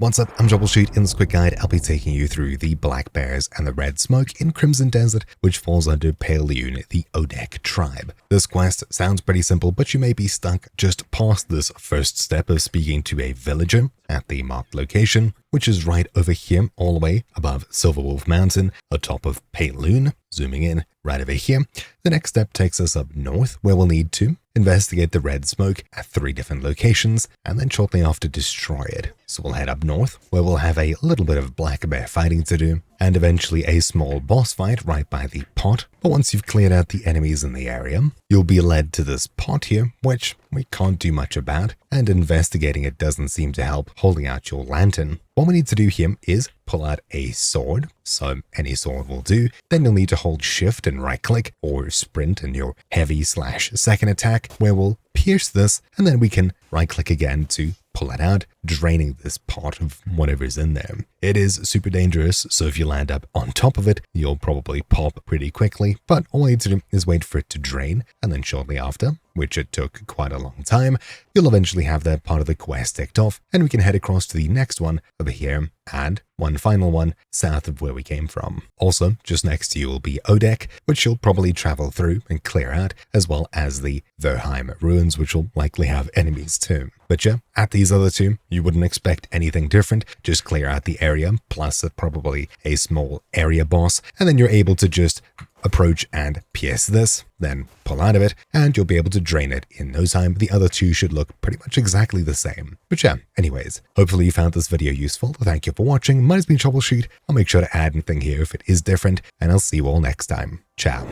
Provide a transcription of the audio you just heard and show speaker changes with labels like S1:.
S1: What's up, I'm Troubleshoot. In this quick guide, I'll be taking you through the Black Bears and the Red Smoke in Crimson Desert, which falls under Paleune, the Odek tribe. This quest sounds pretty simple, but you may be stuck just past this first step of speaking to a villager at the marked location, which is right over here, all the way above Silverwolf Mountain, atop of Paleune. Zooming in, right over here. The next step takes us up north, where we'll need to investigate the Red Smoke at 3 different locations, and then shortly after destroy it. So we'll head up north, where we'll have a little bit of Black Bear fighting to do, and eventually a small boss fight right by the pot. But once you've cleared out the enemies in the area, you'll be led to this pot here, which we can't do much about, and investigating it doesn't seem to help holding out your lantern. What we need to do here is pull out a sword, so any sword will do. Then you'll need to hold shift and right click, or sprint in your heavy/second attack, where we'll pierce this, and then we can right click again to pull it out, draining this pot of whatever's in there. It is super dangerous, so if you land up on top of it, you'll probably pop pretty quickly, but all you need to do is wait for it to drain, and then shortly after, which it took quite a long time, you'll eventually have that part of the quest ticked off, and we can head across to the next one over here, and one final one south of where we came from. Also, just next to you will be Odek, which you'll probably travel through and clear out, as well as the Verheim ruins, which will likely have enemies too. But yeah, at these other two, you wouldn't expect anything different. Just clear out the area, plus probably a small area boss, and then you're able to just approach and pierce this, then pull out of it, and you'll be able to drain it in no time. The other two should look pretty much exactly the same. But yeah, anyways, hopefully you found this video useful. Thank you for watching. Mine has been Troubleshoot. I'll make sure to add anything here if it is different, and I'll see you all next time. Ciao.